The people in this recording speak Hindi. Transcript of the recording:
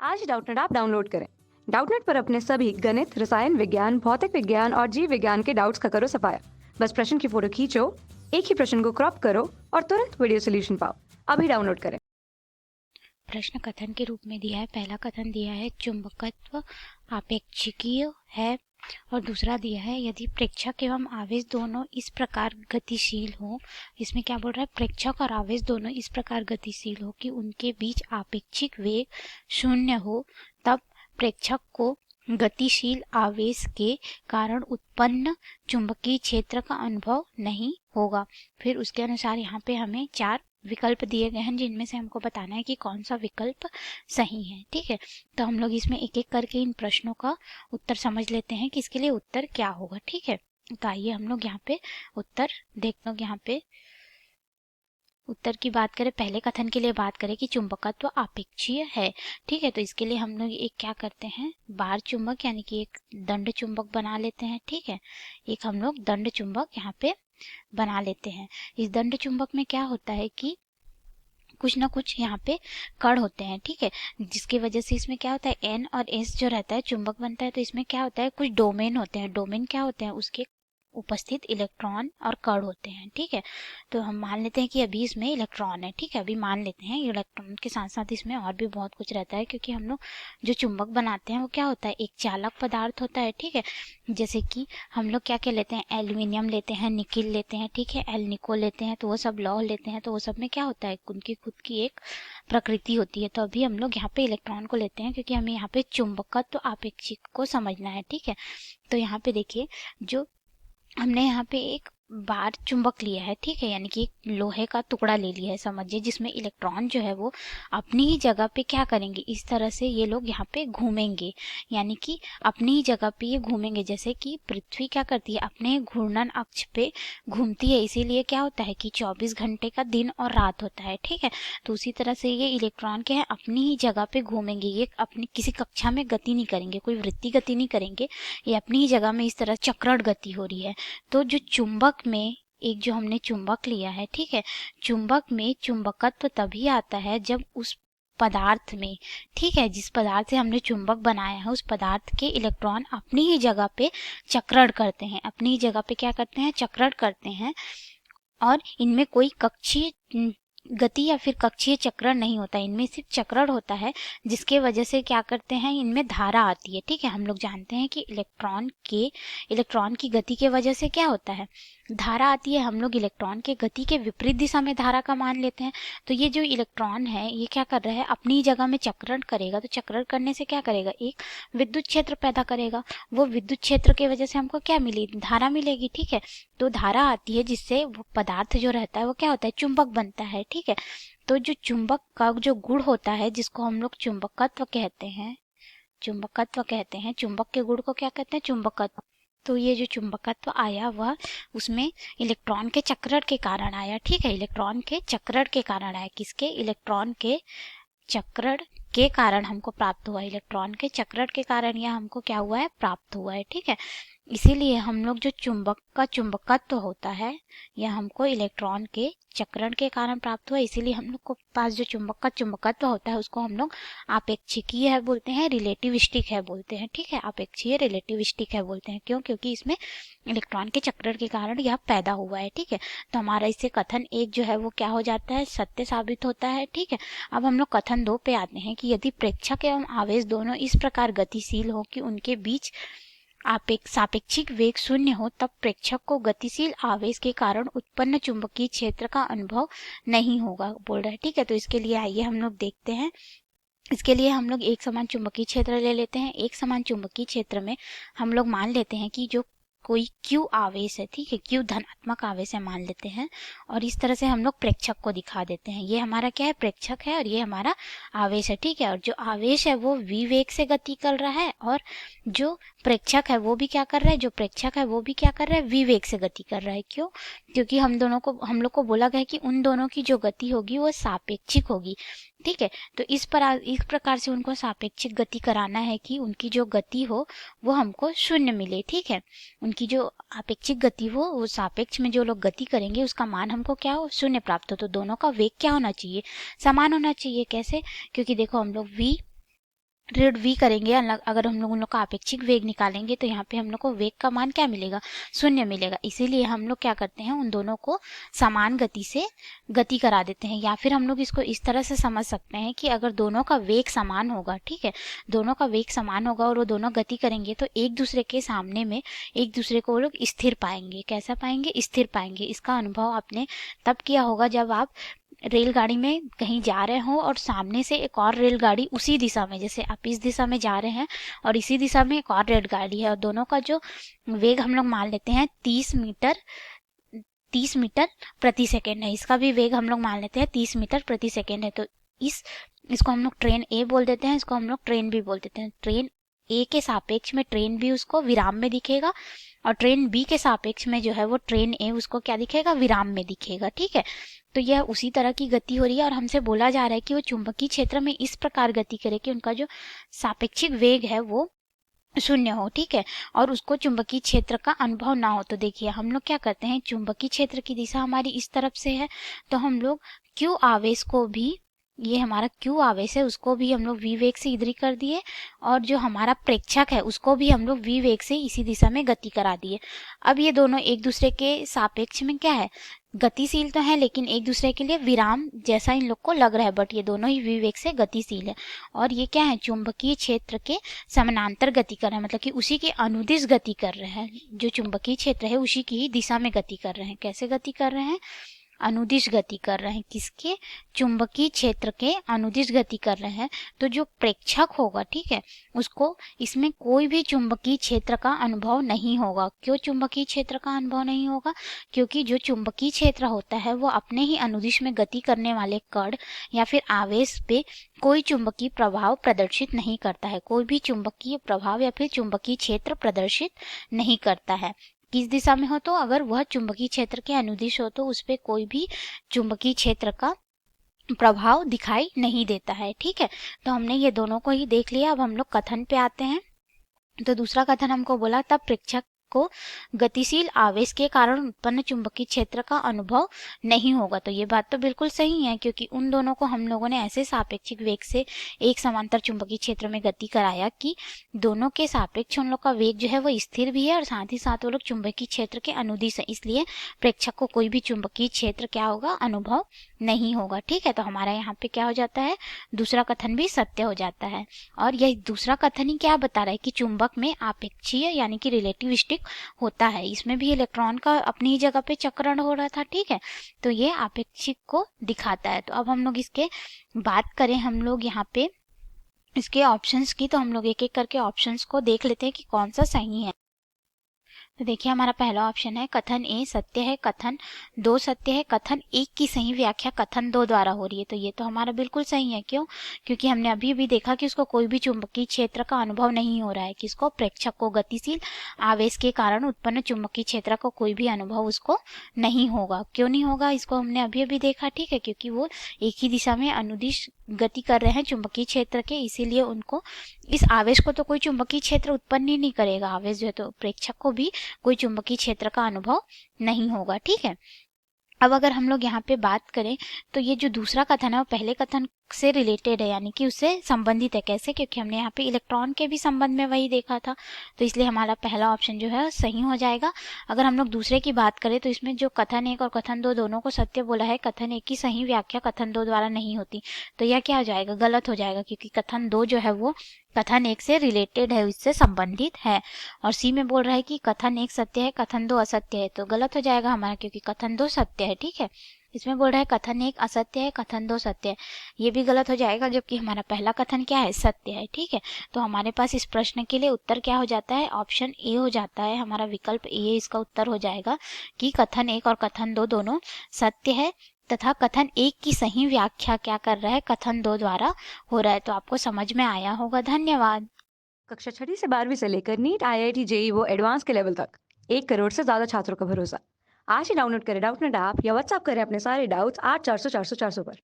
आज डाउटनेट ऐप डाउनलोड करें। डाउटनेट पर अपने सभी गणित, रसायन विज्ञान, भौतिक विज्ञान और जीव विज्ञान के डाउट्स का करो सफाया। बस प्रश्न की फोटो खींचो, एक ही प्रश्न को क्रॉप करो और तुरंत वीडियो सोल्यूशन पाओ। अभी डाउनलोड करें। प्रश्न कथन के रूप में दिया है। पहला कथन दिया है चुंबकत्व आपेक्षिकीय है और दूसरा दिया है यदि प्रेक्षक एवं आवेश दोनों इस प्रकार गतिशील हो। इसमें क्या बोल रहा है, प्रेक्षक और आवेश दोनों इस प्रकार गतिशील हो कि उनके बीच आपेक्षिक वेग शून्य हो, तब प्रेक्षक को गतिशील आवेश के कारण उत्पन्न चुंबकीय क्षेत्र का अनुभव नहीं होगा। फिर उसके अनुसार यहाँ पे हमें 4 विकल्प दिए गए हैं जिनमें से हमको बताना है कि कौन सा विकल्प सही है। ठीक है, तो हम लोग इसमें एक एक करके इन प्रश्नों का उत्तर समझ लेते हैं कि इसके लिए उत्तर क्या होगा। ठीक है, तो आइए हम लोग यहाँ पे उत्तर देखते हैं। यहाँ पे उत्तर की बात करें, पहले कथन के लिए बात करें कि चुंबकत्व आपेक्षीय है। ठीक है, तो इसके लिए हम लोग एक क्या करते हैं, बार चुंबक यानी कि एक दंड चुंबक बना लेते हैं। ठीक है, एक हम लोग दंड चुंबक यहाँ पे बना लेते हैं। इस दंड चुंबक में क्या होता है कि कुछ ना कुछ यहाँ पे कण होते हैं। ठीक है, जिसकी वजह से इसमें क्या होता है, एन और एस जो रहता है चुंबक बनता है। तो इसमें क्या होता है, कुछ डोमेन होते हैं। डोमेन क्या होते हैं, उसके उपस्थित इलेक्ट्रॉन और कण होते हैं। ठीक है, तो हम मान लेते हैं कि अभी इसमें इलेक्ट्रॉन है। ठीक है, अभी मान लेते हैं इलेक्ट्रॉन के साथ साथ इसमें और भी बहुत कुछ रहता है, क्योंकि हम लोग जो चुंबक बनाते हैं वो क्या होता है, एक चालक पदार्थ होता है। ठीक है, जैसे कि हम लोग क्या क्या लेते हैं, एल्यूमिनियम लेते हैं, निकिल लेते हैं। ठीक है, एल्निको लेते हैं, तो वो सब लौह लेते हैं। तो वो सब में क्या होता है, उनकी खुद की एक प्रकृति होती है। तो अभी हम लोग यहाँ पे इलेक्ट्रॉन को लेते हैं क्योंकि हमें यहाँ पे चुंबकत्व आपेक्षिक को समझना है। ठीक है, तो यहाँ पे देखिए, जो हमने यहाँ पे एक बार चुंबक लिया है। ठीक है, यानी कि एक लोहे का टुकड़ा ले लिया है समझिए, जिसमें इलेक्ट्रॉन जो है वो अपनी ही जगह पे क्या करेंगे, इस तरह से ये लोग यहाँ पे घूमेंगे, यानी कि अपनी ही जगह पे ये घूमेंगे। जैसे कि पृथ्वी क्या करती है, अपने घूर्णन अक्ष पे घूमती है, इसीलिए क्या होता है कि 24 घंटे का दिन और रात होता है। ठीक है, तो उसी तरह से ये इलेक्ट्रॉन क्या है, अपनी ही जगह पे घूमेंगे। ये अपनी किसी कक्षा में गति नहीं करेंगे, कोई वृत्तीय गति नहीं करेंगे, ये अपनी ही जगह में इस तरह चक्रण गति हो रही है। तो जो चुंबक में एक जो हमने चुंबक लिया है, ठीक है, चुंबक में चुंबकत्व तभी आता है जब उस पदार्थ में, ठीक है, जिस पदार्थ से हमने चुंबक बनाया है उस पदार्थ के इलेक्ट्रॉन अपनी ही जगह पे चक्रण करते हैं। अपनी ही जगह पे क्या करते हैं, चक्रण करते हैं, और इनमें कोई कक्षीय गति या फिर कक्षीय चक्रण नहीं होता, इनमें सिर्फ चक्रण होता है, जिसके वजह से क्या करते हैं, इनमें धारा आती है। ठीक है, हम लोग जानते हैं कि इलेक्ट्रॉन की गति के वजह से क्या होता है, धारा आती है। हम लोग इलेक्ट्रॉन के गति के विपरीत दिशा में धारा का मान लेते हैं। तो ये जो इलेक्ट्रॉन है ये क्या कर रहा है, अपनी जगह में चक्रण करेगा। तो चक्रण करने से क्या करेगा, एक विद्युत क्षेत्र पैदा करेगा। वो विद्युत क्षेत्र की वजह से हमको क्या मिली, धारा मिलेगी। ठीक है, तो धारा आती है जिससे वो पदार्थ जो रहता है वो क्या होता है, चुंबक बनता है। ठीक है, तो जो चुंबक का जो गुण होता है जिसको हम लोग चुंबकत्व कहते हैं, चुंबक के गुण को क्या कहते हैं, चुंबकत्व। तो ये जो चुंबकत्व आया वह उसमें इलेक्ट्रॉन के चक्रण के कारण आया। ठीक है, इलेक्ट्रॉन के चक्रण के कारण आया। किसके, इलेक्ट्रॉन के चक्रण के कारण हमको प्राप्त हुआ, इलेक्ट्रॉन के चक्रण के कारण यह हमको क्या हुआ है, प्राप्त हुआ है। ठीक है, इसीलिए हम लोग जो चुंबक का चुंबकत्व होता है यह हमको इलेक्ट्रॉन के चक्रण के कारण प्राप्त हुआ। इसीलिए हम लोग को पास जो चुंबक का चुंबकत्व होता है उसको हम लोग आपेक्षिकीय है बोलते हैं, रिलेटिविस्टिक है बोलते हैं। ठीक है, आपेक्षीय रिलेटिविस्टिक है बोलते हैं, क्यों, क्योंकि इसमें इलेक्ट्रॉन के चक्रण के कारण यह पैदा हुआ है। ठीक है, तो हमारा इससे कथन 1 जो है वो क्या हो जाता है, सत्य साबित होता है। ठीक है, अब हम लोग कथन 2 पे आते हैं कि यदि प्रेक्षक एवं आवेश दोनों इस प्रकार गतिशील हो कि उनके बीच सापेक्षिक वेग शून्य हो, तब प्रेक्षक को गतिशील आवेश के कारण उत्पन्न चुंबकीय क्षेत्र का अनुभव नहीं होगा बोल रहा है। ठीक है, तो इसके लिए आइए हम लोग देखते हैं। इसके लिए हम लोग एक समान चुंबकीय क्षेत्र ले लेते हैं। एक समान चुंबकीय क्षेत्र में हम लोग मान लेते हैं कि जो कोई Q आवेश है, ठीक है, Q धनात्मक आवेश है मान लेते हैं, और इस तरह से हम लोग प्रेक्षक को दिखा देते हैं। ये हमारा क्या है, प्रेक्षक है, और ये हमारा आवेश है। ठीक है, और जो आवेश है वो v वेग से गति कर रहा है, और जो प्रेक्षक है वो भी क्या कर रहा है, v वेग से गति कर रहा है। क्यों, क्योंकि हम लोग को बोला गया है कि उन दोनों की जो गति होगी वो सापेक्षिक होगी। ठीक है, तो इस प्रकार से उनको सापेक्षिक गति कराना है कि उनकी जो गति हो वो हमको शून्य मिले। ठीक है, उनकी जो आपेक्षिक गति हो, वो सापेक्ष में जो लोग गति करेंगे उसका मान हमको क्या हो, शून्य प्राप्त हो। तो दोनों का वेग क्या होना चाहिए, समान होना चाहिए। कैसे, क्योंकि देखो हम लोग v ऋण v करेंगे, अगर हम लोग उन लोग का आपेक्षिक वेग निकालेंगे तो यहाँ पे हम लोग को वेग का मान क्या मिलेगा, 0 मिलेगा। इसीलिए हम लोग क्या करते हैं, उन दोनों को समान गति से गति करा देते हैं। या फिर हम लोग इसको इस तरह से समझ सकते हैं कि अगर दोनों का वेग समान होगा, ठीक है, दोनों का वेग समान होगा और वो दोनों गति करेंगे तो एक दूसरे के सामने में एक दूसरे को वो लोग स्थिर पाएंगे। कैसा पाएंगे, स्थिर पाएंगे। इसका अनुभव आपने तब किया होगा जब आप रेलगाड़ी में कहीं जा रहे हो और सामने से एक और रेलगाड़ी उसी दिशा में, जैसे आप इस दिशा में जा रहे हैं और इसी दिशा में एक और रेलगाड़ी है और दोनों का जो वेग हम लोग मान लेते हैं 30 मीटर प्रति सेकेंड है। इसका भी वेग हम लोग मान लेते हैं 30 मीटर प्रति सेकेंड है। तो इसको हम लोग ट्रेन ए बोल देते हैं, इसको हम लोग ट्रेन बी बोल देते हैं। ट्रेन ए के सापेक्ष में ट्रेन बी उसको विराम में दिखेगा और ट्रेन बी के सापेक्ष में जो है वो ट्रेन ए उसको क्या दिखेगा, विराम में दिखेगा, ठीक है। तो यह उसी तरह की गति हो रही है और हमसे बोला जा रहा है कि वो चुंबकीय क्षेत्र में इस प्रकार गति करे कि उनका जो सापेक्षिक वेग है वो 0 हो, ठीक है, और उसको चुंबकीय क्षेत्र का अनुभव ना हो। तो देखिए हम लोग क्या करते हैं, चुंबकीय क्षेत्र की दिशा हमारी इस तरफ से है तो हम लोग Q आवेश को भी, ये हमारा Q आवेश है, उसको भी हम लोग v वेग से इधर ही कर दिए और जो हमारा प्रेक्षक है उसको भी हम लोग v वेग से इसी दिशा में गति करा दिए। अब ये दोनों एक दूसरे के सापेक्ष में क्या है, गतिशील तो है लेकिन एक दूसरे के लिए विराम जैसा इन लोग को लग रहा है, बट ये दोनों ही v वेग से गतिशील है। और ये क्या है, चुंबकीय क्षेत्र के समानांतर गति कर रहे हैं, मतलब कि उसी के अनुदिश गति कर रहे हैं। जो चुंबकीय क्षेत्र है उसी की ही दिशा में गति कर रहे हैं। कैसे गति कर रहे हैं, अनुदिश गति कर रहे हैं। किसके, चुंबकीय क्षेत्र के अनुदिश गति कर रहे हैं। तो जो प्रेक्षक होगा, ठीक है, उसको इसमें कोई भी चुंबकीय क्षेत्र का अनुभव नहीं होगा। क्यों चुंबकीय क्षेत्र का अनुभव नहीं होगा, क्योंकि जो चुंबकीय क्षेत्र होता है वो अपने ही अनुदिश में गति करने वाले कण या फिर आवेश पे कोई चुंबकीय प्रभाव प्रदर्शित नहीं करता है। कोई भी चुंबकीय प्रभाव या फिर चुंबकीय क्षेत्र प्रदर्शित नहीं करता है। किस दिशा में हो, तो अगर वह चुंबकीय क्षेत्र के अनुदिश हो तो उस पर कोई भी चुंबकीय क्षेत्र का प्रभाव दिखाई नहीं देता है, ठीक है। तो हमने ये दोनों को ही देख लिया। अब हम लोग कथन पे आते हैं। तो दूसरा कथन हमको बोला, तब प्रेक्षक को गतिशील आवेश के कारण उत्पन्न चुंबकीय क्षेत्र का अनुभव नहीं होगा। तो ये बात तो बिल्कुल सही है, क्योंकि उन दोनों को हम लोगों ने ऐसे सापेक्षिक वेग से एक समांतर चुंबकीय क्षेत्र में गति कराया कि दोनों के सापेक्ष उन लोग का वेग जो है वो स्थिर भी है और साथ ही साथ वो लोग चुंबकीय क्षेत्र के अनुदिश है। इसलिए प्रेक्षक को कोई भी चुंबकीय क्षेत्र क्या होगा, अनुभव नहीं होगा, ठीक है। तो हमारा यहाँ पे क्या हो जाता है, दूसरा कथन भी सत्य हो जाता है। और यह दूसरा कथन ही क्या बता रहा है कि चुंबक में आपेक्षीय यानी कि रिलेटिविस्टिक होता है। इसमें भी इलेक्ट्रॉन का अपनी ही जगह पे चक्रण हो रहा था, ठीक है। तो ये आपेक्षिक को दिखाता है। तो अब हम लोग इसके बात करें, हम लोग यहाँ पे इसके ऑप्शंस की, तो हम लोग एक एक करके ऑप्शंस को देख लेते हैं कि कौन सा सही है। तो देखिए हमारा पहला ऑप्शन है कथन ए सत्य है, कथन 2 सत्य है, कथन 1 की सही व्याख्या कथन 2 द्वारा हो रही है। तो ये तो हमारा बिल्कुल सही है। क्यों, क्योंकि हमने अभी भी देखा कि उसको कोई भी चुंबकीय क्षेत्र का अनुभव नहीं हो रहा है। किसको, प्रेक्षक को गतिशील आवेश के कारण उत्पन्न चुंबकीय क्षेत्र का कोई भी अनुभव उसको नहीं होगा। क्यों नहीं होगा, इसको हमने अभी अभी देखा, ठीक है, क्योंकि वो एक ही दिशा में अनुदिश गति कर रहे हैं चुंबकीय क्षेत्र के, इसीलिए उनको इस आवेश को तो कोई चुंबकीय क्षेत्र उत्पन्न ही नहीं करेगा। आवेश जो है तो प्रेक्षक को भी कोई चुंबकीय क्षेत्र का अनुभव नहीं होगा, ठीक है। अब अगर हम लोग यहाँ पे बात करें तो ये जो दूसरा कथन है वो पहले कथन से रिलेटेड है, यानी कि उससे संबंधित है। कैसे, क्योंकि हमने यहाँ पे इलेक्ट्रॉन के भी संबंध में वही देखा था, तो इसलिए हमारा पहला ऑप्शन जो है सही हो जाएगा। अगर हम लोग दूसरे की बात करें तो इसमें जो कथन 1 और कथन 2 दोनों को सत्य बोला है, कथन 1 की सही व्याख्या कथन 2 द्वारा नहीं होती, तो यह क्या हो जाएगा, गलत हो जाएगा, क्योंकि कथन 2 जो है वो कथन 1 से रिलेटेड है, इससे संबंधित है। और सी में बोल रहा है कि कथन 1 सत्य है, कथन 2 असत्य है, तो गलत हो जाएगा हमारा, क्योंकि कथन 2 सत्य है, ठीक है। इसमें बोल रहा है कथन 1 असत्य है, कथन 2 सत्य है, ये भी गलत हो जाएगा, जबकि हमारा पहला कथन क्या है, सत्य है, ठीक है। तो हमारे पास इस प्रश्न के लिए उत्तर क्या हो जाता है, ऑप्शन ए हो जाता है, हमारा विकल्प ए इसका उत्तर हो जाएगा कि कथन 1 और कथन 2 दोनों सत्य है तथा कथन 1 की सही व्याख्या क्या कर रहा है, कथन 2 द्वारा हो रहा है। तो आपको समझ में आया होगा। धन्यवाद। कक्षा 6 से 12वीं से लेकर नीट, IIT, JEE वो एडवांस के लेवल तक 1 करोड़ से ज्यादा छात्रों का भरोसा। आज ही डाउनलोड करें डाउटनेट ऐप या व्हाट्सएप करें अपने सारे डाउट्स 8400 400 400 पर।